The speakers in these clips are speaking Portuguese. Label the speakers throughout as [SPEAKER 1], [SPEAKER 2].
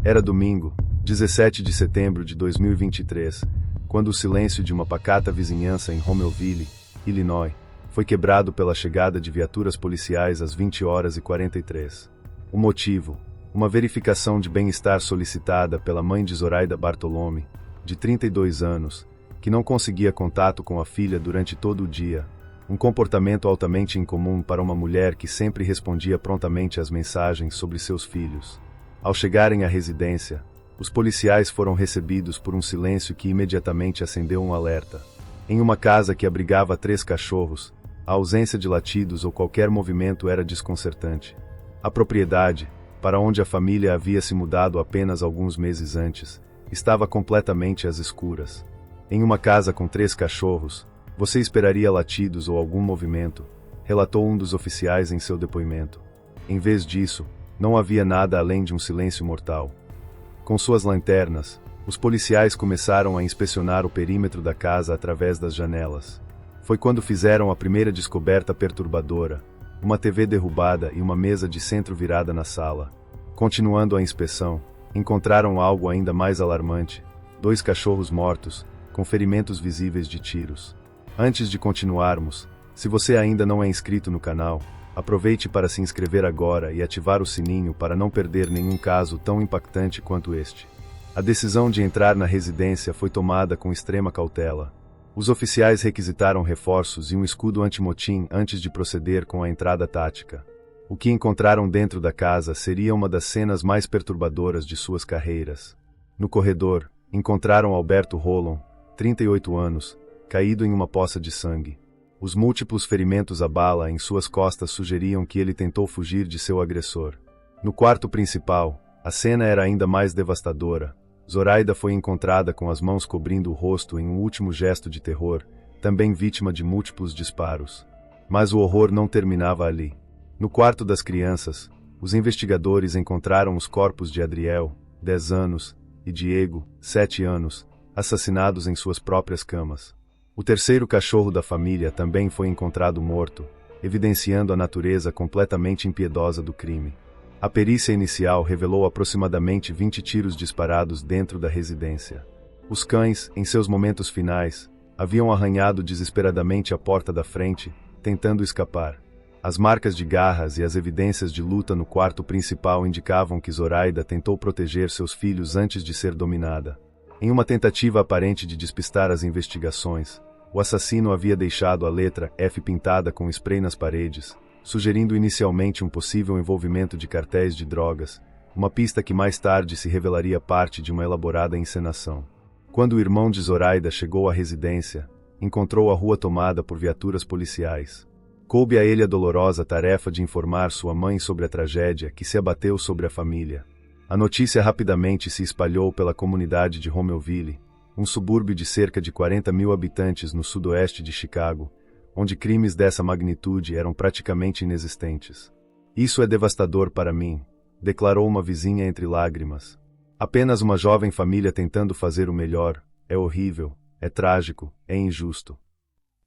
[SPEAKER 1] Era domingo, 17 de setembro de 2023, quando o silêncio de uma pacata vizinhança em Romeoville, Illinois, foi quebrado pela chegada de viaturas policiais às 20h43. O motivo: uma verificação de bem-estar solicitada pela mãe de Zoraida Bartolome, de 32 anos, que não conseguia contato com a filha durante todo o dia, um comportamento altamente incomum para uma mulher que sempre respondia prontamente às mensagens sobre seus filhos. Ao chegarem à residência, os policiais foram recebidos por um silêncio que imediatamente acendeu um alerta. Em uma casa que abrigava 3 cachorros, a ausência de latidos ou qualquer movimento era desconcertante. A propriedade, para onde a família havia se mudado apenas alguns meses antes, estava completamente às escuras. Em uma casa com 3 cachorros, você esperaria latidos ou algum movimento, relatou um dos oficiais em seu depoimento. Em vez disso, não havia nada além de um silêncio mortal. Com suas lanternas, os policiais começaram a inspecionar o perímetro da casa através das janelas. Foi quando fizeram a primeira descoberta perturbadora: uma TV derrubada e uma mesa de centro virada na sala. Continuando a inspeção, encontraram algo ainda mais alarmante: 2 cachorros mortos, com ferimentos visíveis de tiros. Antes de continuarmos, se você ainda não é inscrito no canal, aproveite para se inscrever agora e ativar o sininho para não perder nenhum caso tão impactante quanto este. A decisão de entrar na residência foi tomada com extrema cautela. Os oficiais requisitaram reforços e um escudo antimotim antes de proceder com a entrada tática. O que encontraram dentro da casa seria uma das cenas mais perturbadoras de suas carreiras. No corredor, encontraram Alberto Rollon, 38 anos, caído em uma poça de sangue. Os múltiplos ferimentos à bala em suas costas sugeriam que ele tentou fugir de seu agressor. No quarto principal, a cena era ainda mais devastadora. Zoraida foi encontrada com as mãos cobrindo o rosto em um último gesto de terror, também vítima de múltiplos disparos. Mas o horror não terminava ali. No quarto das crianças, os investigadores encontraram os corpos de Adriel, 10 anos, e Diego, 7 anos, assassinados em suas próprias camas. O terceiro cachorro da família também foi encontrado morto, evidenciando a natureza completamente impiedosa do crime. A perícia inicial revelou aproximadamente 20 tiros disparados dentro da residência. Os cães, em seus momentos finais, haviam arranhado desesperadamente a porta da frente, tentando escapar. As marcas de garras e as evidências de luta no quarto principal indicavam que Zoraida tentou proteger seus filhos antes de ser dominada. Em uma tentativa aparente de despistar as investigações, o assassino havia deixado a letra F pintada com spray nas paredes, sugerindo inicialmente um possível envolvimento de cartéis de drogas, uma pista que mais tarde se revelaria parte de uma elaborada encenação. Quando o irmão de Zoraida chegou à residência, encontrou a rua tomada por viaturas policiais. Coube a ele a dolorosa tarefa de informar sua mãe sobre a tragédia que se abateu sobre a família. A notícia rapidamente se espalhou pela comunidade de Romeoville, um subúrbio de cerca de 40 mil habitantes no sudoeste de Chicago, onde crimes dessa magnitude eram praticamente inexistentes. "Isso é devastador para mim", declarou uma vizinha entre lágrimas. "Apenas uma jovem família tentando fazer o melhor. É horrível, é trágico, é injusto."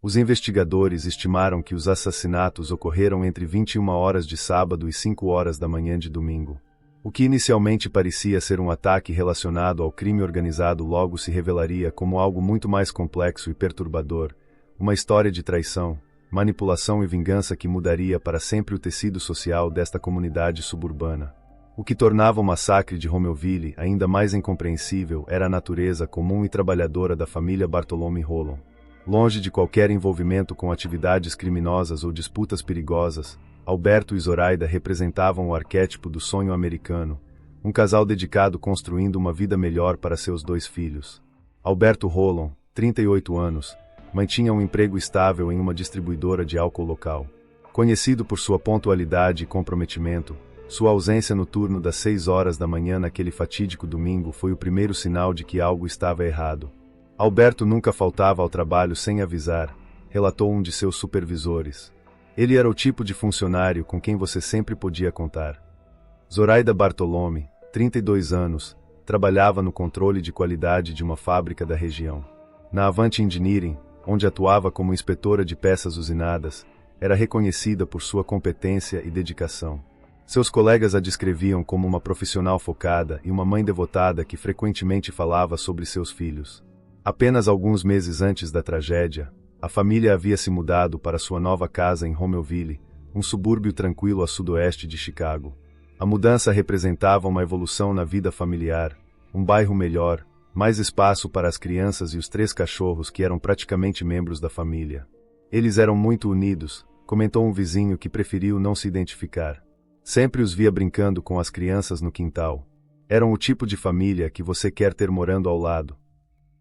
[SPEAKER 1] Os investigadores estimaram que os assassinatos ocorreram entre 21 horas de sábado e 5 horas da manhã de domingo. O que inicialmente parecia ser um ataque relacionado ao crime organizado logo se revelaria como algo muito mais complexo e perturbador, uma história de traição, manipulação e vingança que mudaria para sempre o tecido social desta comunidade suburbana. O que tornava o massacre de Romeoville ainda mais incompreensível era a natureza comum e trabalhadora da família Bartolome Rollon. Longe de qualquer envolvimento com atividades criminosas ou disputas perigosas, Alberto e Zoraida representavam o arquétipo do sonho americano, um casal dedicado construindo uma vida melhor para seus 2 filhos. Alberto Rollon, 38 anos, mantinha um emprego estável em uma distribuidora de álcool local. Conhecido por sua pontualidade e comprometimento, sua ausência no turno das 6 horas da manhã naquele fatídico domingo foi o primeiro sinal de que algo estava errado. Alberto nunca faltava ao trabalho sem avisar, relatou um de seus supervisores. Ele era o tipo de funcionário com quem você sempre podia contar. Zoraida Bartolome, 32 anos, trabalhava no controle de qualidade de uma fábrica da região. Na Avant Engineering, onde atuava como inspetora de peças usinadas, era reconhecida por sua competência e dedicação. Seus colegas a descreviam como uma profissional focada e uma mãe devotada que frequentemente falava sobre seus filhos. Apenas alguns meses antes da tragédia, a família havia se mudado para sua nova casa em Rommelville, um subúrbio tranquilo a sudoeste de Chicago. A mudança representava uma evolução na vida familiar, um bairro melhor, mais espaço para as crianças e os 3 cachorros que eram praticamente membros da família. Eles eram muito unidos, comentou um vizinho que preferiu não se identificar. Sempre os via brincando com as crianças no quintal. Eram o tipo de família que você quer ter morando ao lado.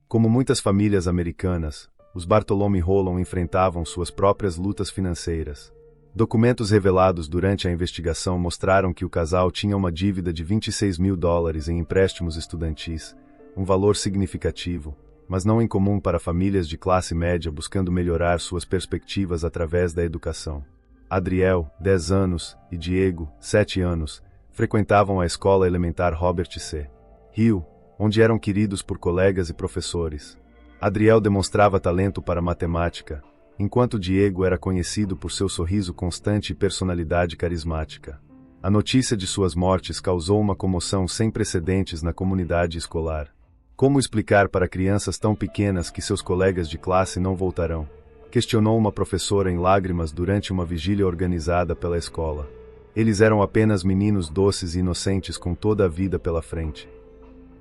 [SPEAKER 1] Como muitas famílias americanas, os Bartholomew Rollon enfrentavam suas próprias lutas financeiras. Documentos revelados durante a investigação mostraram que o casal tinha uma dívida de $26.000 em empréstimos estudantis, um valor significativo, mas não incomum para famílias de classe média buscando melhorar suas perspectivas através da educação. Adriel, 10 anos, e Diego, 7 anos, frequentavam a escola elementar Robert C. Hill, onde eram queridos por colegas e professores. Adriel demonstrava talento para matemática, enquanto Diego era conhecido por seu sorriso constante e personalidade carismática. A notícia de suas mortes causou uma comoção sem precedentes na comunidade escolar. Como explicar para crianças tão pequenas que seus colegas de classe não voltarão? Questionou uma professora em lágrimas durante uma vigília organizada pela escola. Eles eram apenas meninos doces e inocentes com toda a vida pela frente.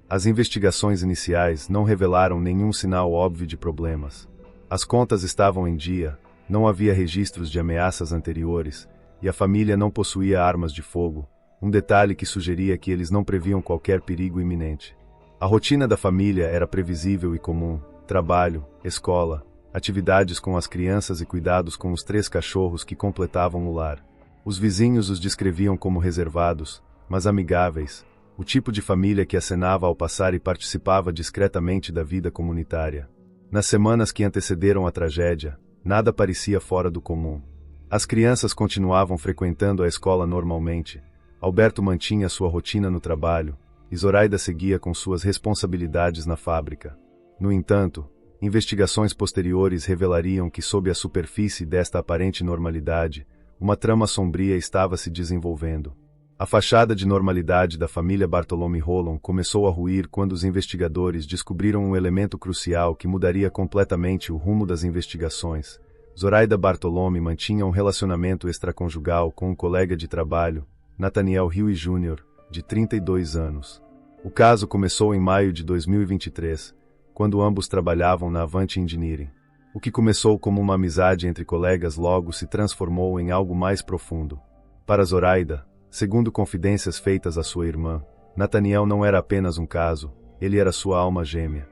[SPEAKER 1] As investigações iniciais não revelaram nenhum sinal óbvio de problemas. As contas estavam em dia, não havia registros de ameaças anteriores, e a família não possuía armas de fogo, um detalhe que sugeria que eles não previam qualquer perigo iminente. A rotina da família era previsível e comum: trabalho, escola, atividades com as crianças e cuidados com os 3 cachorros que completavam o lar. Os vizinhos os descreviam como reservados, mas amigáveis, o tipo de família que acenava ao passar e participava discretamente da vida comunitária. Nas semanas que antecederam a tragédia, nada parecia fora do comum. As crianças continuavam frequentando a escola normalmente, Alberto mantinha sua rotina no trabalho, e Zoraida seguia com suas responsabilidades na fábrica. No entanto, investigações posteriores revelariam que sob a superfície desta aparente normalidade, uma trama sombria estava se desenvolvendo. A fachada de normalidade da família Bartholomew Rollon começou a ruir quando os investigadores descobriram um elemento crucial que mudaria completamente o rumo das investigações. Zoraida Bartholomew mantinha um relacionamento extraconjugal com um colega de trabalho, Nathaniel Huey Jr., de 32 anos. O caso começou em maio de 2023, quando ambos trabalhavam na Avant Engineering. O que começou como uma amizade entre colegas logo se transformou em algo mais profundo. Para Zoraida, segundo confidências feitas à sua irmã, Nathaniel não era apenas um caso, ele era sua alma gêmea.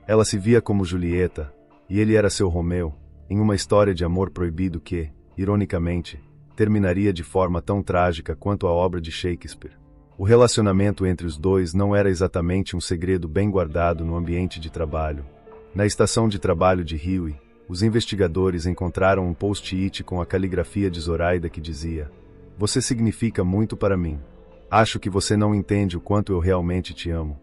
[SPEAKER 1] Ela se via como Julieta, e ele era seu Romeu, em uma história de amor proibido que, ironicamente, terminaria de forma tão trágica quanto a obra de Shakespeare. O relacionamento entre os dois não era exatamente um segredo bem guardado no ambiente de trabalho. Na estação de trabalho de Huey, os investigadores encontraram um post-it com a caligrafia de Zoraida que dizia: "Você significa muito para mim. Acho que você não entende o quanto eu realmente te amo."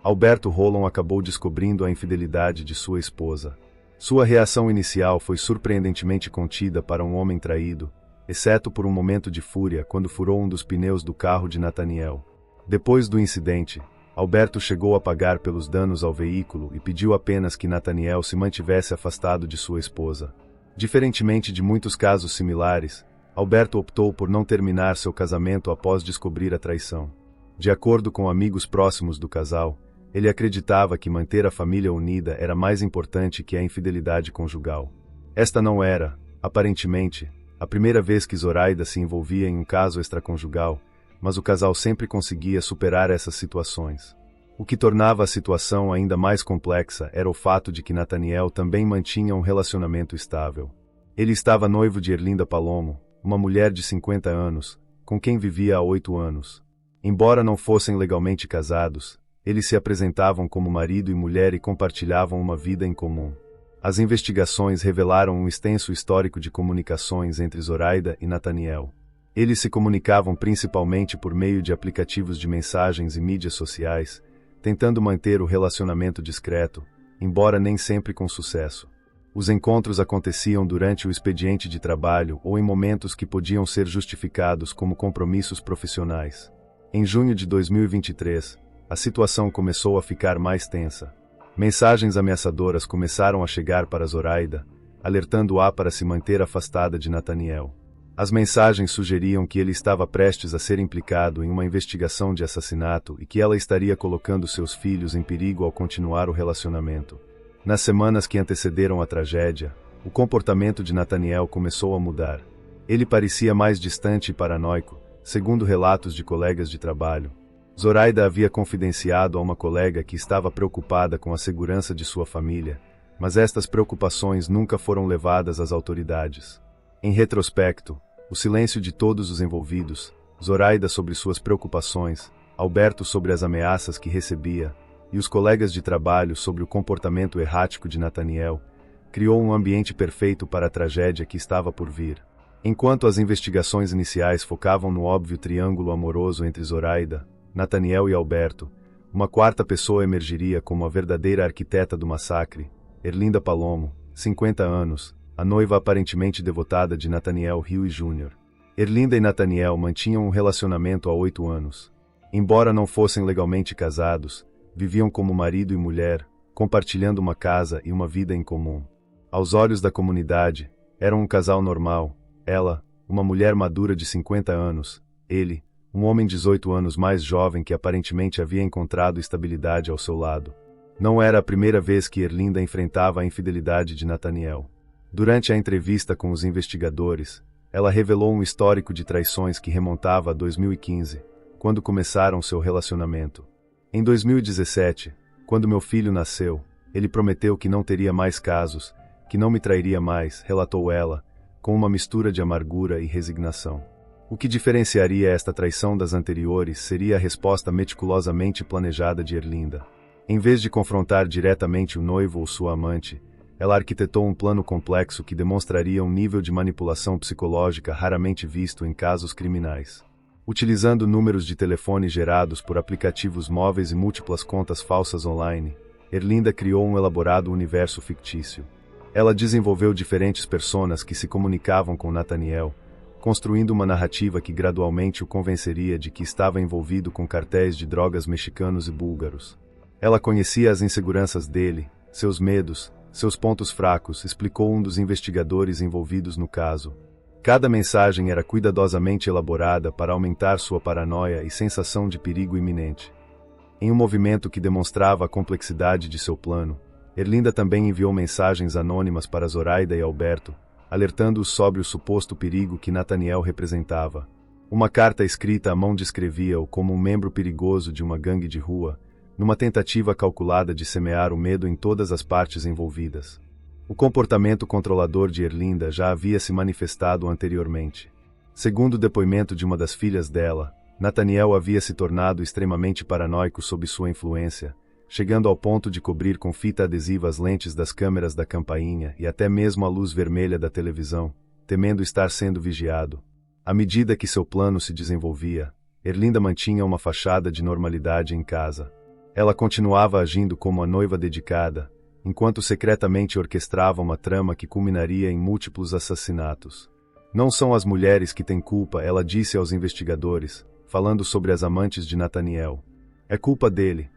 [SPEAKER 1] Alberto Rollon acabou descobrindo a infidelidade de sua esposa. Sua reação inicial foi surpreendentemente contida para um homem traído, exceto por um momento de fúria quando furou um dos pneus do carro de Nathaniel. Depois do incidente, Alberto chegou a pagar pelos danos ao veículo e pediu apenas que Nathaniel se mantivesse afastado de sua esposa. Diferentemente de muitos casos similares, Alberto optou por não terminar seu casamento após descobrir a traição. De acordo com amigos próximos do casal, ele acreditava que manter a família unida era mais importante que a infidelidade conjugal. Esta não era, aparentemente, a primeira vez que Zoraida se envolvia em um caso extraconjugal, mas o casal sempre conseguia superar essas situações. O que tornava a situação ainda mais complexa era o fato de que Nathaniel também mantinha um relacionamento estável. Ele estava noivo de Erlinda Palomo, uma mulher de 50 anos, com quem vivia há 8 anos. Embora não fossem legalmente casados, eles se apresentavam como marido e mulher e compartilhavam uma vida em comum. As investigações revelaram um extenso histórico de comunicações entre Zoraida e Nathaniel. Eles se comunicavam principalmente por meio de aplicativos de mensagens e mídias sociais, tentando manter o relacionamento discreto, embora nem sempre com sucesso. Os encontros aconteciam durante o expediente de trabalho ou em momentos que podiam ser justificados como compromissos profissionais. Em junho de 2023, a situação começou a ficar mais tensa. Mensagens ameaçadoras começaram a chegar para Zoraida, alertando-a para se manter afastada de Nathaniel. As mensagens sugeriam que ele estava prestes a ser implicado em uma investigação de assassinato e que ela estaria colocando seus filhos em perigo ao continuar o relacionamento. Nas semanas que antecederam a tragédia, o comportamento de Nathaniel começou a mudar. Ele parecia mais distante e paranoico, segundo relatos de colegas de trabalho. Zoraida havia confidenciado a uma colega que estava preocupada com a segurança de sua família, mas estas preocupações nunca foram levadas às autoridades. Em retrospecto, o silêncio de todos os envolvidos, Zoraida sobre suas preocupações, Alberto sobre as ameaças que recebia, e os colegas de trabalho sobre o comportamento errático de Nathaniel, criou um ambiente perfeito para a tragédia que estava por vir. Enquanto as investigações iniciais focavam no óbvio triângulo amoroso entre Zoraida, Nathaniel e Alberto, uma quarta pessoa emergiria como a verdadeira arquiteta do massacre, Erlinda Palomo, 50 anos, a noiva aparentemente devotada de Nathaniel Rio Jr. Erlinda e Nathaniel mantinham um relacionamento há 8 anos. Embora não fossem legalmente casados, viviam como marido e mulher, compartilhando uma casa e uma vida em comum. Aos olhos da comunidade, eram um casal normal, ela, uma mulher madura de 50 anos, ele, um homem 18 anos mais jovem que aparentemente havia encontrado estabilidade ao seu lado. Não era a primeira vez que Erlinda enfrentava a infidelidade de Nathaniel. Durante a entrevista com os investigadores, ela revelou um histórico de traições que remontava a 2015, quando começaram seu relacionamento. Em 2017, quando meu filho nasceu, ele prometeu que não teria mais casos, que não me trairia mais, relatou ela, com uma mistura de amargura e resignação. O que diferenciaria esta traição das anteriores seria a resposta meticulosamente planejada de Erlinda. Em vez de confrontar diretamente o noivo ou sua amante, ela arquitetou um plano complexo que demonstraria um nível de manipulação psicológica raramente visto em casos criminais. Utilizando números de telefone gerados por aplicativos móveis e múltiplas contas falsas online, Erlinda criou um elaborado universo fictício. Ela desenvolveu diferentes personas que se comunicavam com Nathaniel, construindo uma narrativa que gradualmente o convenceria de que estava envolvido com cartéis de drogas mexicanos e búlgaros. Ela conhecia as inseguranças dele, seus medos, seus pontos fracos, explicou um dos investigadores envolvidos no caso. Cada mensagem era cuidadosamente elaborada para aumentar sua paranoia e sensação de perigo iminente. Em um movimento que demonstrava a complexidade de seu plano, Erlinda também enviou mensagens anônimas para Zoraida e Alberto, alertando-os sobre o suposto perigo que Nathaniel representava. Uma carta escrita à mão descrevia-o como um membro perigoso de uma gangue de rua, numa tentativa calculada de semear o medo em todas as partes envolvidas. O comportamento controlador de Erlinda já havia se manifestado anteriormente. Segundo o depoimento de uma das filhas dela, Nathaniel havia se tornado extremamente paranoico sob sua influência, chegando ao ponto de cobrir com fita adesiva as lentes das câmeras da campainha e até mesmo a luz vermelha da televisão, temendo estar sendo vigiado. À medida que seu plano se desenvolvia, Erlinda mantinha uma fachada de normalidade em casa. Ela continuava agindo como a noiva dedicada, enquanto secretamente orquestrava uma trama que culminaria em múltiplos assassinatos. Não são as mulheres que têm culpa, ela disse aos investigadores, falando sobre as amantes de Nathaniel. É culpa dele.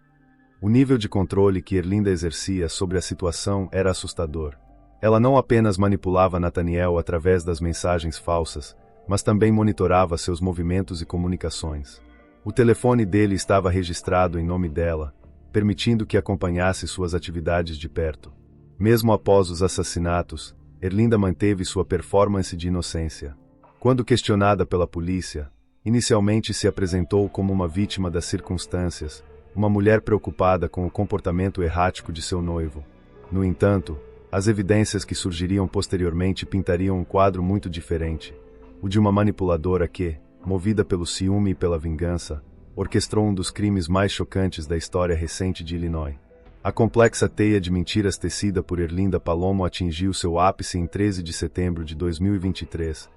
[SPEAKER 1] O nível de controle que Erlinda exercia sobre a situação era assustador. Ela não apenas manipulava Nathaniel através das mensagens falsas, mas também monitorava seus movimentos e comunicações. O telefone dele estava registrado em nome dela, permitindo que acompanhasse suas atividades de perto. Mesmo após os assassinatos, Erlinda manteve sua performance de inocência. Quando questionada pela polícia, inicialmente se apresentou como uma vítima das circunstâncias, uma mulher preocupada com o comportamento errático de seu noivo. No entanto, as evidências que surgiriam posteriormente pintariam um quadro muito diferente, o de uma manipuladora que, movida pelo ciúme e pela vingança, orquestrou um dos crimes mais chocantes da história recente de Illinois. A complexa teia de mentiras tecida por Erlinda Palomo atingiu seu ápice em 13 de setembro de 2023,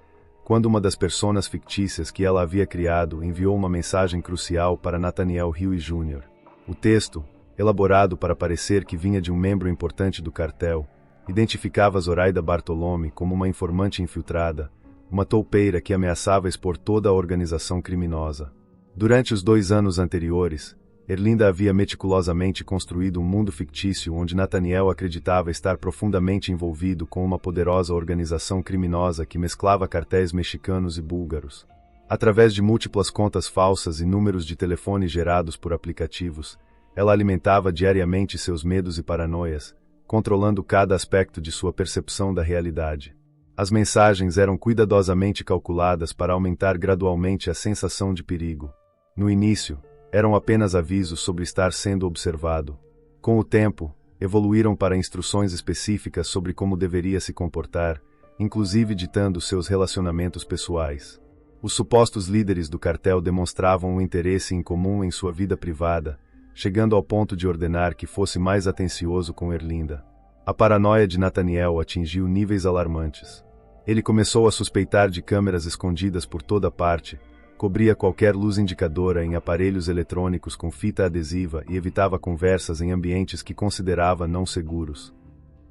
[SPEAKER 1] quando uma das personas fictícias que ela havia criado enviou uma mensagem crucial para Nathaniel Rio Jr. O texto, elaborado para parecer que vinha de um membro importante do cartel, identificava Zoraida Bartolome como uma informante infiltrada, uma toupeira que ameaçava expor toda a organização criminosa. Durante os 2 anos anteriores, Erlinda havia meticulosamente construído um mundo fictício onde Nathaniel acreditava estar profundamente envolvido com uma poderosa organização criminosa que mesclava cartéis mexicanos e búlgaros. Através de múltiplas contas falsas e números de telefone gerados por aplicativos, ela alimentava diariamente seus medos e paranoias, controlando cada aspecto de sua percepção da realidade. As mensagens eram cuidadosamente calculadas para aumentar gradualmente a sensação de perigo. No início, eram apenas avisos sobre estar sendo observado. Com o tempo, evoluíram para instruções específicas sobre como deveria se comportar, inclusive ditando seus relacionamentos pessoais. Os supostos líderes do cartel demonstravam um interesse em comum em sua vida privada, chegando ao ponto de ordenar que fosse mais atencioso com Erlinda. A paranoia de Nathaniel atingiu níveis alarmantes. Ele começou a suspeitar de câmeras escondidas por toda parte, cobria qualquer luz indicadora em aparelhos eletrônicos com fita adesiva e evitava conversas em ambientes que considerava não seguros.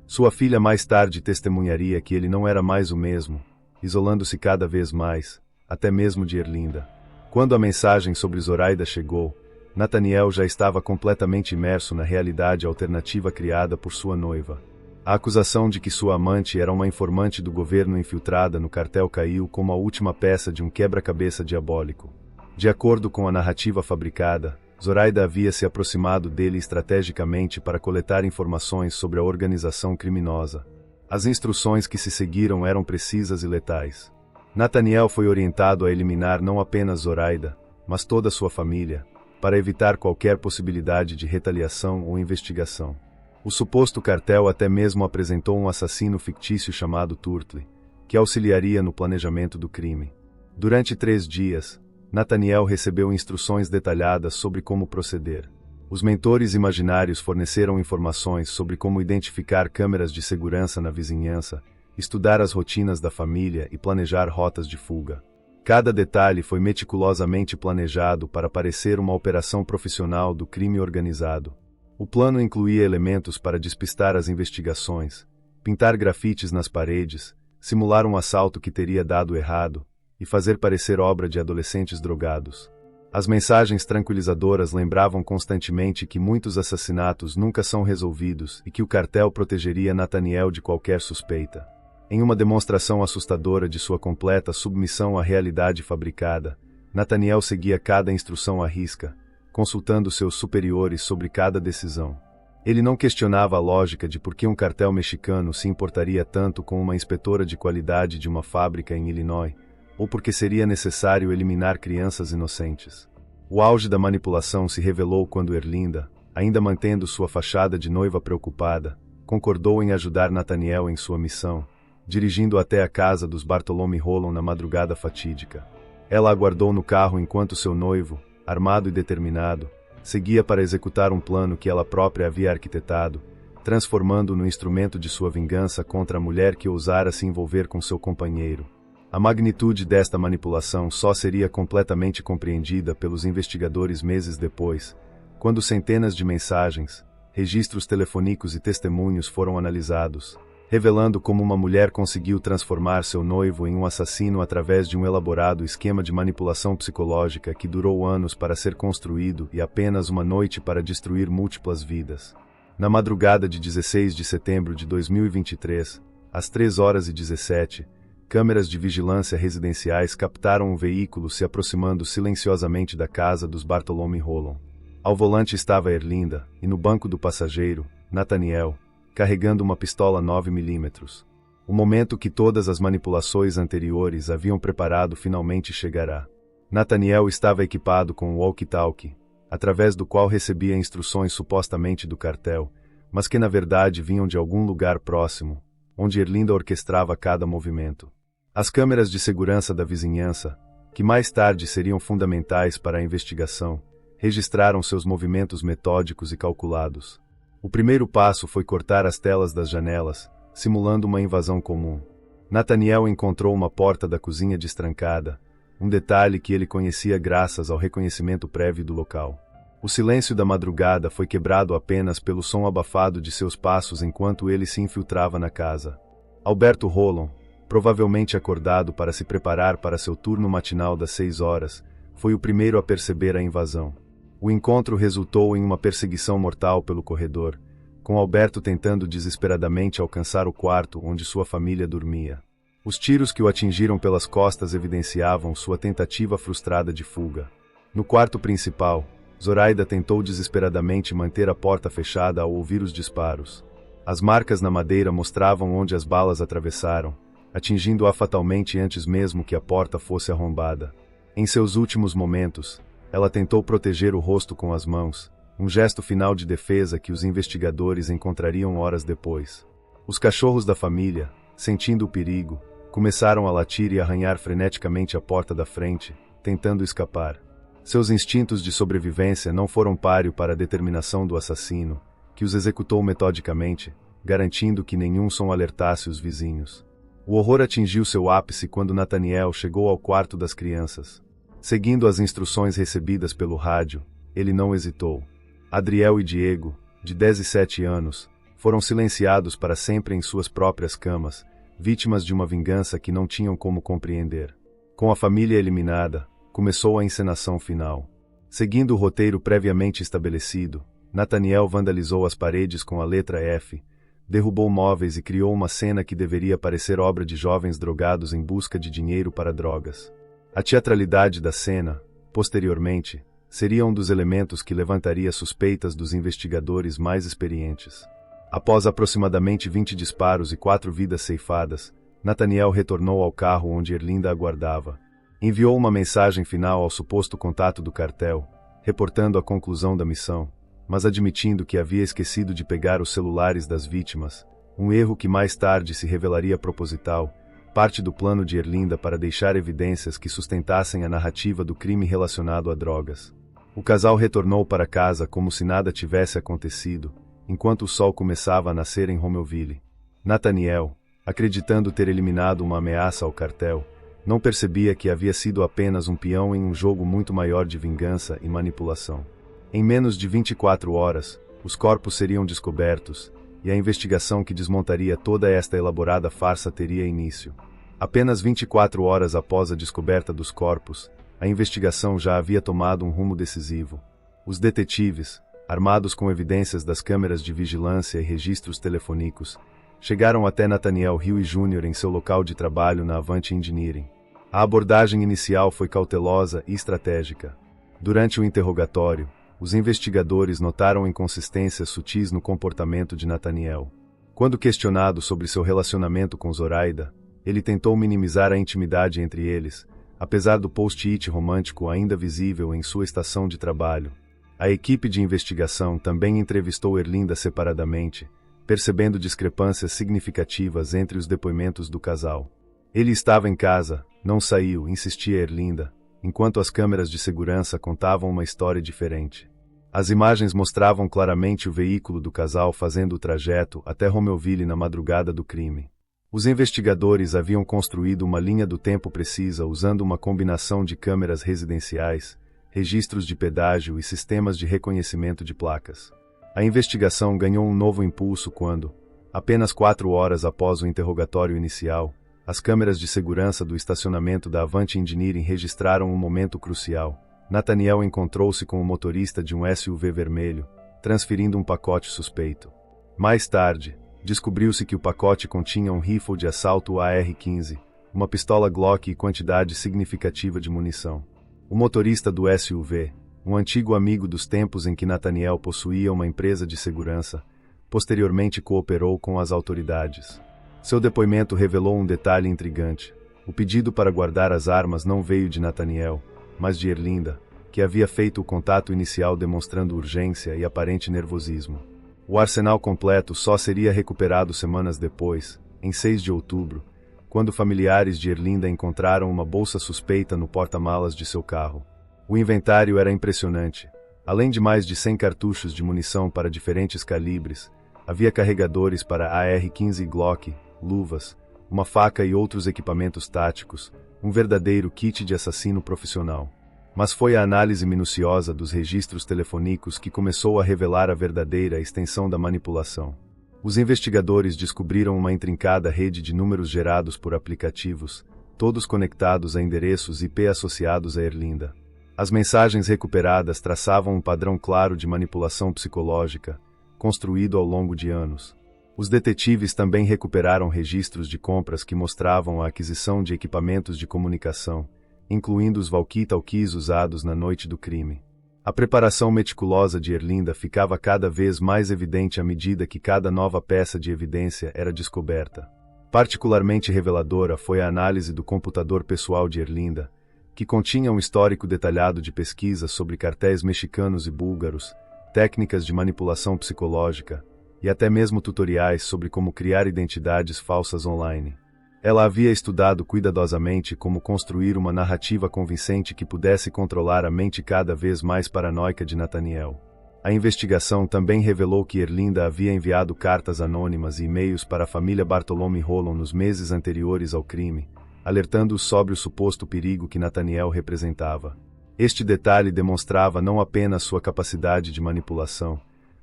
[SPEAKER 1] Sua filha mais tarde testemunharia que ele não era mais o mesmo, isolando-se cada vez mais, até mesmo de Erlinda. Quando a mensagem sobre Zoraida chegou, Nathaniel já estava completamente imerso na realidade alternativa criada por sua noiva. A acusação de que sua amante era uma informante do governo infiltrada no cartel caiu como a última peça de um quebra-cabeça diabólico. De acordo com a narrativa fabricada, Zoraida havia se aproximado dele estrategicamente para coletar informações sobre a organização criminosa. As instruções que se seguiram eram precisas e letais. Nathaniel foi orientado a eliminar não apenas Zoraida, mas toda sua família, para evitar qualquer possibilidade de retaliação ou investigação. O suposto cartel até mesmo apresentou um assassino fictício chamado Turtle, que auxiliaria no planejamento do crime. Durante 3 dias, Nathaniel recebeu instruções detalhadas sobre como proceder. Os mentores imaginários forneceram informações sobre como identificar câmeras de segurança na vizinhança, estudar as rotinas da família e planejar rotas de fuga. Cada detalhe foi meticulosamente planejado para parecer uma operação profissional do crime organizado. O plano incluía elementos para despistar as investigações, pintar grafites nas paredes, simular um assalto que teria dado errado e fazer parecer obra de adolescentes drogados. As mensagens tranquilizadoras lembravam constantemente que muitos assassinatos nunca são resolvidos e que o cartel protegeria Nathaniel de qualquer suspeita. Em uma demonstração assustadora de sua completa submissão à realidade fabricada, Nathaniel seguia cada instrução à risca, consultando seus superiores sobre cada decisão. Ele não questionava a lógica de por que um cartel mexicano se importaria tanto com uma inspetora de qualidade de uma fábrica em Illinois, ou porque seria necessário eliminar crianças inocentes. O auge da manipulação se revelou quando Erlinda, ainda mantendo sua fachada de noiva preocupada, concordou em ajudar Nathaniel em sua missão, dirigindo até a casa dos Bartolome Rollon na madrugada fatídica. Ela aguardou no carro enquanto seu noivo, armado e determinado, seguia para executar um plano que ela própria havia arquitetado, transformando-o no instrumento de sua vingança contra a mulher que ousara se envolver com seu companheiro. A magnitude desta manipulação só seria completamente compreendida pelos investigadores meses depois, quando centenas de mensagens, registros telefônicos e testemunhos foram analisados, revelando como uma mulher conseguiu transformar seu noivo em um assassino através de um elaborado esquema de manipulação psicológica que durou anos para ser construído e apenas uma noite para destruir múltiplas vidas. Na madrugada de 16 de setembro de 2023, às 3h17, câmeras de vigilância residenciais captaram um veículo se aproximando silenciosamente da casa dos Bartolome Rollon. Ao volante estava Erlinda, e no banco do passageiro, Nathaniel, carregando uma pistola 9mm. O momento que todas as manipulações anteriores haviam preparado finalmente chegará. Nathaniel estava equipado com um walkie-talkie, através do qual recebia instruções supostamente do cartel, mas que na verdade vinham de algum lugar próximo, onde Erlinda orquestrava cada movimento. As câmeras de segurança da vizinhança, que mais tarde seriam fundamentais para a investigação, registraram seus movimentos metódicos e calculados. O primeiro passo foi cortar as telas das janelas, simulando uma invasão comum. Nathaniel encontrou uma porta da cozinha destrancada, um detalhe que ele conhecia graças ao reconhecimento prévio do local. O silêncio da madrugada foi quebrado apenas pelo som abafado de seus passos enquanto ele se infiltrava na casa. Alberto Rollon, provavelmente acordado para se preparar para seu turno matinal das 6 horas, foi o primeiro a perceber a invasão. O encontro resultou em uma perseguição mortal pelo corredor, com Alberto tentando desesperadamente alcançar o quarto onde sua família dormia. Os tiros que o atingiram pelas costas evidenciavam sua tentativa frustrada de fuga. No quarto principal, Zoraida tentou desesperadamente manter a porta fechada ao ouvir os disparos. As marcas na madeira mostravam onde as balas atravessaram, atingindo-a fatalmente antes mesmo que a porta fosse arrombada. Em seus últimos momentos, ela tentou proteger o rosto com as mãos, um gesto final de defesa que os investigadores encontrariam horas depois. Os cachorros da família, sentindo o perigo, começaram a latir e arranhar freneticamente a porta da frente, tentando escapar. Seus instintos de sobrevivência não foram páreo para a determinação do assassino, que os executou metodicamente, garantindo que nenhum som alertasse os vizinhos. O horror atingiu seu ápice quando Nathaniel chegou ao quarto das crianças. Seguindo as instruções recebidas pelo rádio, ele não hesitou. Adriel e Diego, de 10 e 7 anos, foram silenciados para sempre em suas próprias camas, vítimas de uma vingança que não tinham como compreender. Com a família eliminada, começou a encenação final. Seguindo o roteiro previamente estabelecido, Nathaniel vandalizou as paredes com a letra F, derrubou móveis e criou uma cena que deveria parecer obra de jovens drogados em busca de dinheiro para drogas. A teatralidade da cena, posteriormente, seria um dos elementos que levantaria suspeitas dos investigadores mais experientes. Após aproximadamente 20 disparos e 4 vidas ceifadas, Nathaniel retornou ao carro onde Erlinda aguardava. Enviou uma mensagem final ao suposto contato do cartel, reportando a conclusão da missão, mas admitindo que havia esquecido de pegar os celulares das vítimas, um erro que mais tarde se revelaria proposital, parte do plano de Erlinda para deixar evidências que sustentassem a narrativa do crime relacionado a drogas. O casal retornou para casa como se nada tivesse acontecido, enquanto o sol começava a nascer em Romeoville. Nathaniel, acreditando ter eliminado uma ameaça ao cartel, não percebia que havia sido apenas um peão em um jogo muito maior de vingança e manipulação. Em menos de 24 horas, os corpos seriam descobertos, e a investigação que desmontaria toda esta elaborada farsa teria início. Apenas 24 horas após a descoberta dos corpos, a investigação já havia tomado um rumo decisivo. Os detetives, armados com evidências das câmeras de vigilância e registros telefônicos, chegaram até Nathaniel Huey Jr. em seu local de trabalho na Avant Engineering. A abordagem inicial foi cautelosa e estratégica. Durante o interrogatório, os investigadores notaram inconsistências sutis no comportamento de Nathaniel. Quando questionado sobre seu relacionamento com Zoraida, ele tentou minimizar a intimidade entre eles, apesar do post-it romântico ainda visível em sua estação de trabalho. A equipe de investigação também entrevistou Erlinda separadamente, percebendo discrepâncias significativas entre os depoimentos do casal. Ele estava em casa, não saiu, insistia Erlinda, enquanto as câmeras de segurança contavam uma história diferente. As imagens mostravam claramente o veículo do casal fazendo o trajeto até Romeoville na madrugada do crime. Os investigadores haviam construído uma linha do tempo precisa usando uma combinação de câmeras residenciais, registros de pedágio e sistemas de reconhecimento de placas. A investigação ganhou um novo impulso quando, apenas 4 horas após o interrogatório inicial, as câmeras de segurança do estacionamento da Avant Engineering registraram um momento crucial. Nathaniel encontrou-se com o motorista de um SUV vermelho, transferindo um pacote suspeito. Mais tarde, descobriu-se que o pacote continha um rifle de assalto AR-15, uma pistola Glock e quantidade significativa de munição. O motorista do SUV, um antigo amigo dos tempos em que Nathaniel possuía uma empresa de segurança, posteriormente cooperou com as autoridades. Seu depoimento revelou um detalhe intrigante. O pedido para guardar as armas não veio de Nathaniel, mas de Erlinda, que havia feito o contato inicial demonstrando urgência e aparente nervosismo. O arsenal completo só seria recuperado semanas depois, em 6 de outubro, quando familiares de Erlinda encontraram uma bolsa suspeita no porta-malas de seu carro. O inventário era impressionante. Além de mais de 100 cartuchos de munição para diferentes calibres, havia carregadores para AR-15 Glock, luvas, uma faca e outros equipamentos táticos, um verdadeiro kit de assassino profissional. Mas foi a análise minuciosa dos registros telefônicos que começou a revelar a verdadeira extensão da manipulação. Os investigadores descobriram uma intrincada rede de números gerados por aplicativos, todos conectados a endereços IP associados a Erlinda. As mensagens recuperadas traçavam um padrão claro de manipulação psicológica, construído ao longo de anos. Os detetives também recuperaram registros de compras que mostravam a aquisição de equipamentos de comunicação, incluindo os walkie-talkies usados na noite do crime. A preparação meticulosa de Erlinda ficava cada vez mais evidente à medida que cada nova peça de evidência era descoberta. Particularmente reveladora foi a análise do computador pessoal de Erlinda, que continha um histórico detalhado de pesquisas sobre cartéis mexicanos e búlgaros, técnicas de manipulação psicológica, e até mesmo tutoriais sobre como criar identidades falsas online. Ela havia estudado cuidadosamente como construir uma narrativa convincente que pudesse controlar a mente cada vez mais paranoica de Nathaniel. A investigação também revelou que Erlinda havia enviado cartas anônimas e e-mails para a família Bartolome Rollon nos meses anteriores ao crime, alertando-os sobre o suposto perigo que Nathaniel representava. Este detalhe demonstrava não apenas sua capacidade de manipulação,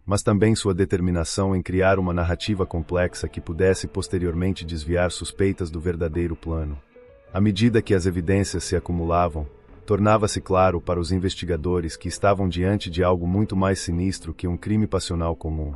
[SPEAKER 1] mas também sua determinação em criar uma narrativa complexa que pudesse posteriormente desviar suspeitas do verdadeiro plano. À medida que as evidências se acumulavam, tornava-se claro para os investigadores que estavam diante de algo muito mais sinistro que um crime passional comum.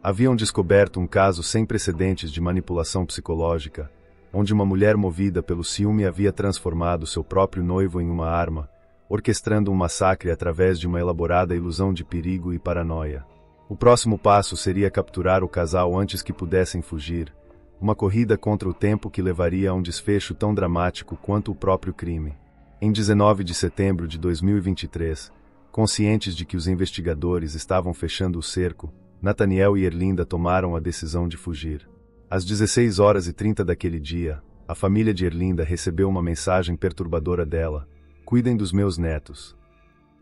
[SPEAKER 1] Haviam descoberto um caso sem precedentes de manipulação psicológica, onde uma mulher movida pelo ciúme havia transformado seu próprio noivo em uma arma, orquestrando um massacre através de uma elaborada ilusão de perigo e paranoia. O próximo passo seria capturar o casal antes que pudessem fugir, uma corrida contra o tempo que levaria a um desfecho tão dramático quanto o próprio crime. Em 19 de setembro de 2023, conscientes de que os investigadores estavam fechando o cerco, Nathaniel e Erlinda tomaram a decisão de fugir. Às 16h30 daquele dia, a família de Erlinda recebeu uma mensagem perturbadora dela: "Cuidem dos meus netos."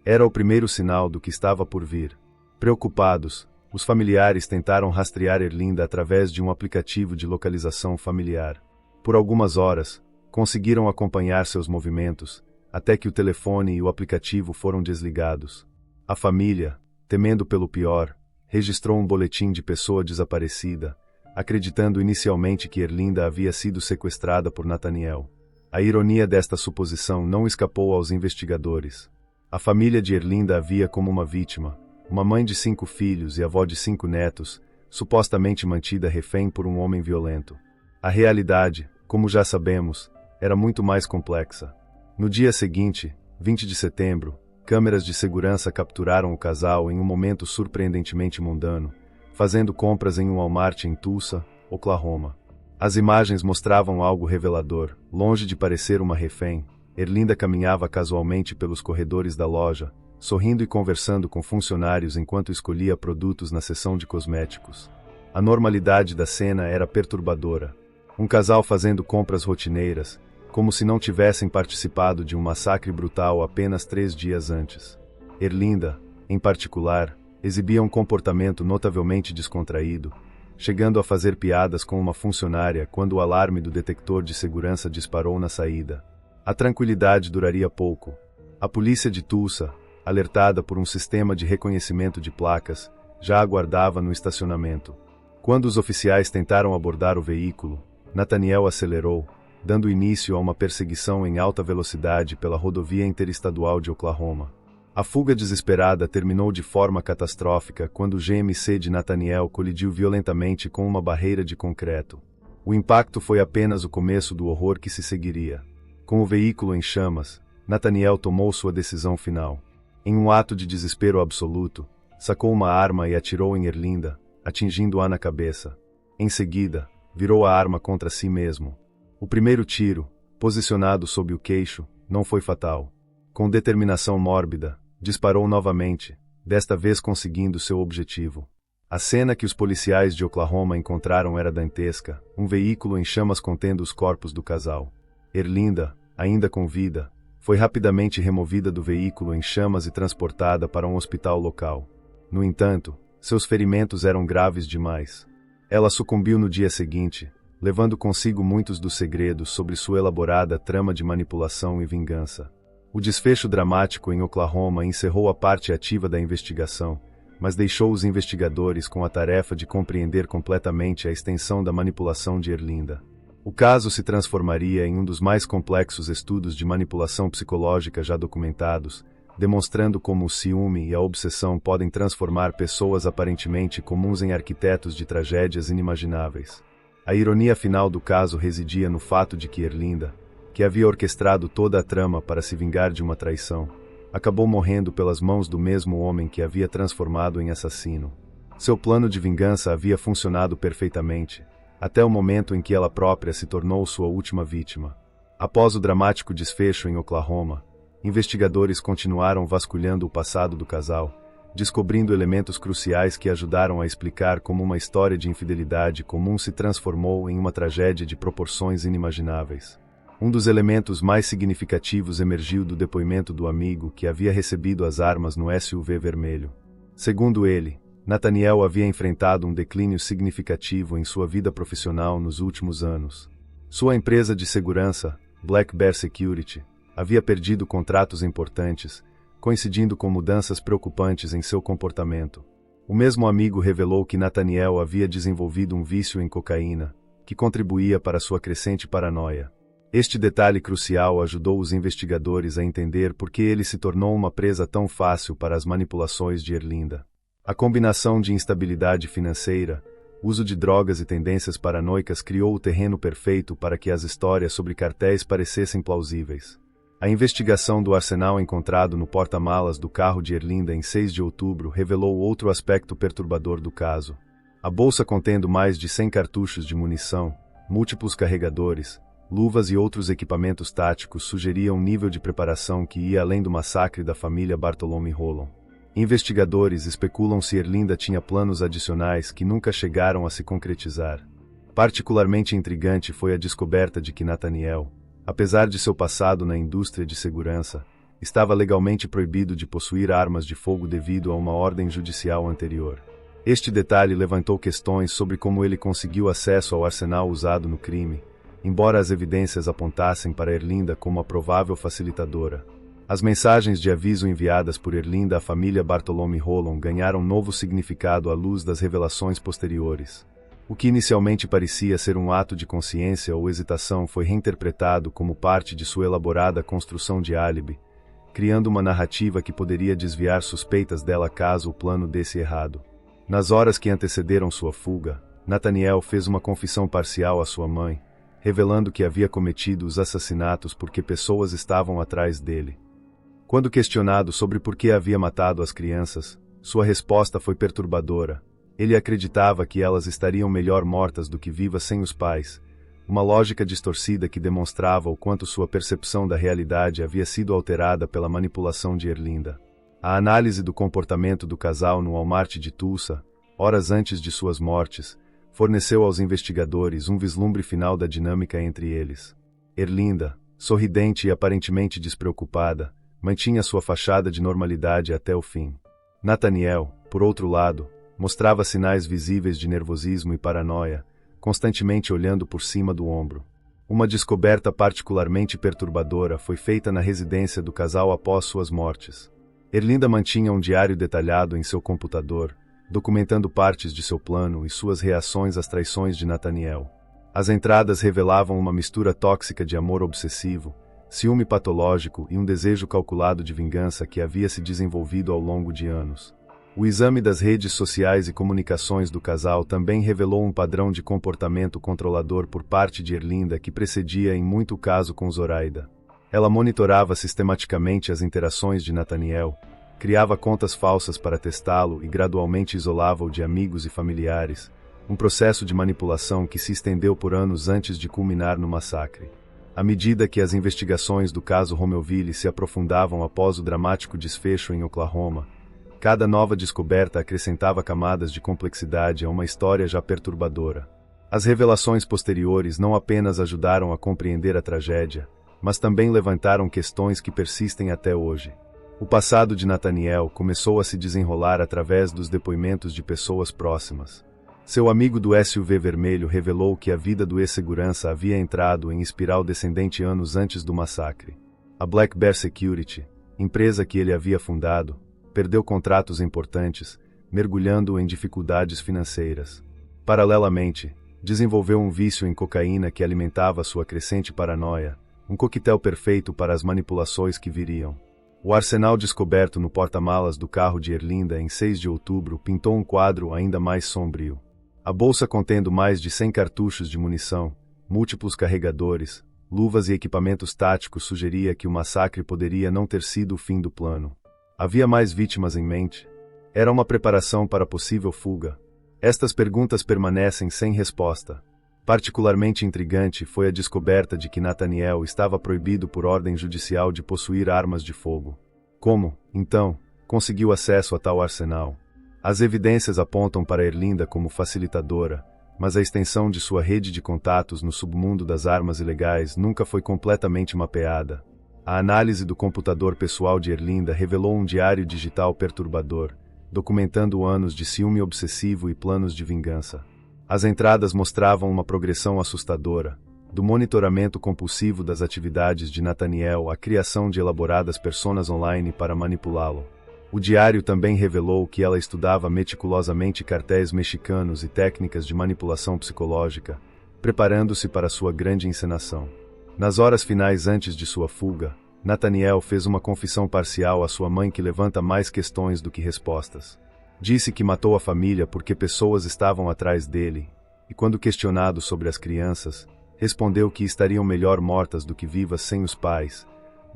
[SPEAKER 1] Era o primeiro sinal do que estava por vir. Preocupados, os familiares tentaram rastrear Erlinda através de um aplicativo de localização familiar. Por algumas horas, conseguiram acompanhar seus movimentos, até que o telefone e o aplicativo foram desligados. A família, temendo pelo pior, registrou um boletim de pessoa desaparecida, acreditando inicialmente que Erlinda havia sido sequestrada por Nathaniel. A ironia desta suposição não escapou aos investigadores. A família de Erlinda a via como uma vítima, uma mãe de 5 filhos e avó de 5 netos, supostamente mantida refém por um homem violento. A realidade, como já sabemos, era muito mais complexa. No dia seguinte, 20 de setembro, câmeras de segurança capturaram o casal em um momento surpreendentemente mundano, fazendo compras em um Walmart em Tulsa, Oklahoma. As imagens mostravam algo revelador. Longe de parecer uma refém, Erlinda caminhava casualmente pelos corredores da loja, sorrindo e conversando com funcionários enquanto escolhia produtos na seção de cosméticos. A normalidade da cena era perturbadora. Um casal fazendo compras rotineiras, como se não tivessem participado de um massacre brutal apenas 3 dias antes. Erlinda, em particular, exibia um comportamento notavelmente descontraído, chegando a fazer piadas com uma funcionária quando o alarme do detector de segurança disparou na saída. A tranquilidade duraria pouco. A polícia de Tulsa, alertada por um sistema de reconhecimento de placas, já aguardava no estacionamento. Quando os oficiais tentaram abordar o veículo, Nathaniel acelerou, dando início a uma perseguição em alta velocidade pela rodovia interestadual de Oklahoma. A fuga desesperada terminou de forma catastrófica quando o GMC de Nathaniel colidiu violentamente com uma barreira de concreto. O impacto foi apenas o começo do horror que se seguiria. Com o veículo em chamas, Nathaniel tomou sua decisão final. Em um ato de desespero absoluto, sacou uma arma e atirou em Erlinda, atingindo-a na cabeça. Em seguida, virou a arma contra si mesmo. O primeiro tiro, posicionado sob o queixo, não foi fatal. Com determinação mórbida, disparou novamente, desta vez conseguindo seu objetivo. A cena que os policiais de Oklahoma encontraram era dantesca, um veículo em chamas contendo os corpos do casal. Erlinda, ainda com vida, foi rapidamente removida do veículo em chamas e transportada para um hospital local. No entanto, seus ferimentos eram graves demais. Ela sucumbiu no dia seguinte, levando consigo muitos dos segredos sobre sua elaborada trama de manipulação e vingança. O desfecho dramático em Oklahoma encerrou a parte ativa da investigação, mas deixou os investigadores com a tarefa de compreender completamente a extensão da manipulação de Erlinda. O caso se transformaria em um dos mais complexos estudos de manipulação psicológica já documentados, demonstrando como o ciúme e a obsessão podem transformar pessoas aparentemente comuns em arquitetos de tragédias inimagináveis. A ironia final do caso residia no fato de que Erlinda, que havia orquestrado toda a trama para se vingar de uma traição, acabou morrendo pelas mãos do mesmo homem que havia transformado em assassino. Seu plano de vingança havia funcionado perfeitamente, até o momento em que ela própria se tornou sua última vítima. Após o dramático desfecho em Oklahoma, investigadores continuaram vasculhando o passado do casal, descobrindo elementos cruciais que ajudaram a explicar como uma história de infidelidade comum se transformou em uma tragédia de proporções inimagináveis. Um dos elementos mais significativos emergiu do depoimento do amigo que havia recebido as armas no SUV vermelho. Segundo ele, Nathaniel havia enfrentado um declínio significativo em sua vida profissional nos últimos anos. Sua empresa de segurança, Black Bear Security, havia perdido contratos importantes, coincidindo com mudanças preocupantes em seu comportamento. O mesmo amigo revelou que Nathaniel havia desenvolvido um vício em cocaína, que contribuía para sua crescente paranoia. Este detalhe crucial ajudou os investigadores a entender por que ele se tornou uma presa tão fácil para as manipulações de Erlinda. A combinação de instabilidade financeira, uso de drogas e tendências paranoicas criou o terreno perfeito para que as histórias sobre cartéis parecessem plausíveis. A investigação do arsenal encontrado no porta-malas do carro de Erlinda em 6 de outubro revelou outro aspecto perturbador do caso. A bolsa contendo mais de 100 cartuchos de munição, múltiplos carregadores, luvas e outros equipamentos táticos sugeriam um nível de preparação que ia além do massacre da família Bartholomew Rollon. Investigadores especulam se Erlinda tinha planos adicionais que nunca chegaram a se concretizar. Particularmente intrigante foi a descoberta de que Nathaniel, apesar de seu passado na indústria de segurança, estava legalmente proibido de possuir armas de fogo devido a uma ordem judicial anterior. Este detalhe levantou questões sobre como ele conseguiu acesso ao arsenal usado no crime, embora as evidências apontassem para Erlinda como a provável facilitadora. As mensagens de aviso enviadas por Erlinda à família Bartholomew Rollon ganharam novo significado à luz das revelações posteriores. O que inicialmente parecia ser um ato de consciência ou hesitação foi reinterpretado como parte de sua elaborada construção de álibi, criando uma narrativa que poderia desviar suspeitas dela caso o plano desse errado. Nas horas que antecederam sua fuga, Nathaniel fez uma confissão parcial à sua mãe, revelando que havia cometido os assassinatos porque pessoas estavam atrás dele. Quando questionado sobre por que havia matado as crianças, sua resposta foi perturbadora. Ele acreditava que elas estariam melhor mortas do que vivas sem os pais, uma lógica distorcida que demonstrava o quanto sua percepção da realidade havia sido alterada pela manipulação de Erlinda. A análise do comportamento do casal no Walmart de Tulsa, horas antes de suas mortes, forneceu aos investigadores um vislumbre final da dinâmica entre eles. Erlinda, sorridente e aparentemente despreocupada, mantinha sua fachada de normalidade até o fim. Nathaniel, por outro lado, mostrava sinais visíveis de nervosismo e paranoia, constantemente olhando por cima do ombro. Uma descoberta particularmente perturbadora foi feita na residência do casal após suas mortes. Erlinda mantinha um diário detalhado em seu computador, documentando partes de seu plano e suas reações às traições de Nathaniel. As entradas revelavam uma mistura tóxica de amor obsessivo, ciúme patológico e um desejo calculado de vingança que havia se desenvolvido ao longo de anos. O exame das redes sociais e comunicações do casal também revelou um padrão de comportamento controlador por parte de Erlinda que precedia em muito caso com Zoraida. Ela monitorava sistematicamente as interações de Nathaniel, criava contas falsas para testá-lo e gradualmente isolava-o de amigos e familiares, um processo de manipulação que se estendeu por anos antes de culminar no massacre. À medida que as investigações do caso Romeoville se aprofundavam após o dramático desfecho em Oklahoma, cada nova descoberta acrescentava camadas de complexidade a uma história já perturbadora. As revelações posteriores não apenas ajudaram a compreender a tragédia, mas também levantaram questões que persistem até hoje. O passado de Nathaniel começou a se desenrolar através dos depoimentos de pessoas próximas. Seu amigo do SUV vermelho revelou que a vida do ex-segurança havia entrado em espiral descendente anos antes do massacre. A Black Bear Security, empresa que ele havia fundado, perdeu contratos importantes, mergulhando em dificuldades financeiras. Paralelamente, desenvolveu um vício em cocaína que alimentava sua crescente paranoia, um coquetel perfeito para as manipulações que viriam. O arsenal descoberto no porta-malas do carro de Erlinda em 6 de outubro pintou um quadro ainda mais sombrio. A bolsa contendo mais de 100 cartuchos de munição, múltiplos carregadores, luvas e equipamentos táticos sugeria que o massacre poderia não ter sido o fim do plano. Havia mais vítimas em mente? Era uma preparação para possível fuga? Estas perguntas permanecem sem resposta. Particularmente intrigante foi a descoberta de que Nathaniel estava proibido por ordem judicial de possuir armas de fogo. Como, então, conseguiu acesso a tal arsenal? As evidências apontam para Erlinda como facilitadora, mas a extensão de sua rede de contatos no submundo das armas ilegais nunca foi completamente mapeada. A análise do computador pessoal de Erlinda revelou um diário digital perturbador, documentando anos de ciúme obsessivo e planos de vingança. As entradas mostravam uma progressão assustadora, do monitoramento compulsivo das atividades de Nathaniel à criação de elaboradas personas online para manipulá-lo. O diário também revelou que ela estudava meticulosamente cartéis mexicanos e técnicas de manipulação psicológica, preparando-se para sua grande encenação. Nas horas finais antes de sua fuga, Nathaniel fez uma confissão parcial à sua mãe que levanta mais questões do que respostas. Disse que matou a família porque pessoas estavam atrás dele, e quando questionado sobre as crianças, respondeu que estariam melhor mortas do que vivas sem os pais,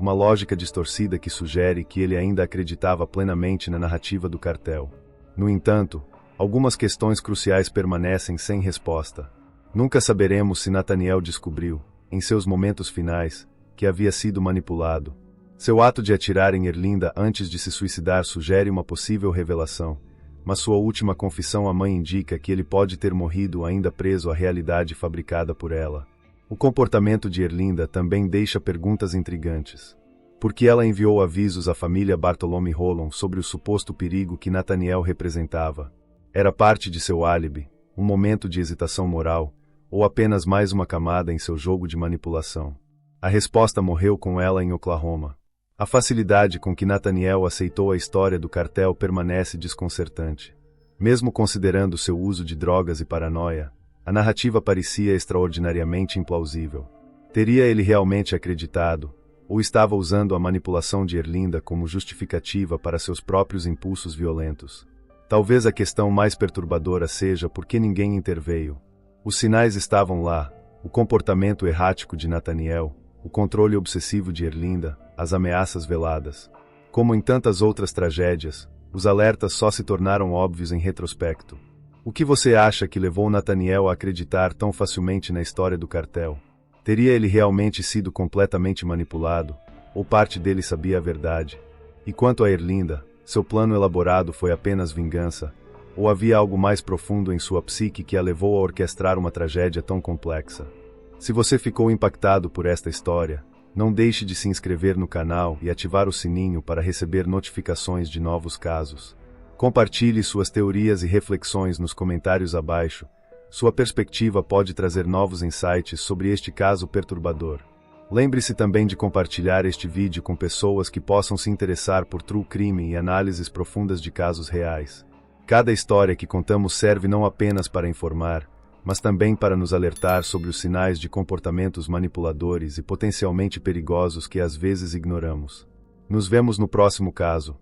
[SPEAKER 1] uma lógica distorcida que sugere que ele ainda acreditava plenamente na narrativa do cartel. No entanto, algumas questões cruciais permanecem sem resposta. Nunca saberemos se Nathaniel descobriu, em seus momentos finais, que havia sido manipulado. Seu ato de atirar em Erlinda antes de se suicidar sugere uma possível revelação, mas sua última confissão à mãe indica que ele pode ter morrido ainda preso à realidade fabricada por ela. O comportamento de Erlinda também deixa perguntas intrigantes. Por que ela enviou avisos à família Bartolome Rollon sobre o suposto perigo que Nathaniel representava? Era parte de seu álibi, um momento de hesitação moral, ou apenas mais uma camada em seu jogo de manipulação? A resposta morreu com ela em Oklahoma. A facilidade com que Nathaniel aceitou a história do cartel permanece desconcertante. Mesmo considerando seu uso de drogas e paranoia, a narrativa parecia extraordinariamente implausível. Teria ele realmente acreditado, ou estava usando a manipulação de Erlinda como justificativa para seus próprios impulsos violentos? Talvez a questão mais perturbadora seja por que ninguém interveio. Os sinais estavam lá, o comportamento errático de Nathaniel, o controle obsessivo de Erlinda, as ameaças veladas. Como em tantas outras tragédias, os alertas só se tornaram óbvios em retrospecto. O que você acha que levou Nathaniel a acreditar tão facilmente na história do cartel? Teria ele realmente sido completamente manipulado, ou parte dele sabia a verdade? E quanto a Erlinda, seu plano elaborado foi apenas vingança, ou havia algo mais profundo em sua psique que a levou a orquestrar uma tragédia tão complexa? Se você ficou impactado por esta história, não deixe de se inscrever no canal e ativar o sininho para receber notificações de novos casos. Compartilhe suas teorias e reflexões nos comentários abaixo. Sua perspectiva pode trazer novos insights sobre este caso perturbador. Lembre-se também de compartilhar este vídeo com pessoas que possam se interessar por true crime e análises profundas de casos reais. Cada história que contamos serve não apenas para informar, mas também para nos alertar sobre os sinais de comportamentos manipuladores e potencialmente perigosos que às vezes ignoramos. Nos vemos no próximo caso.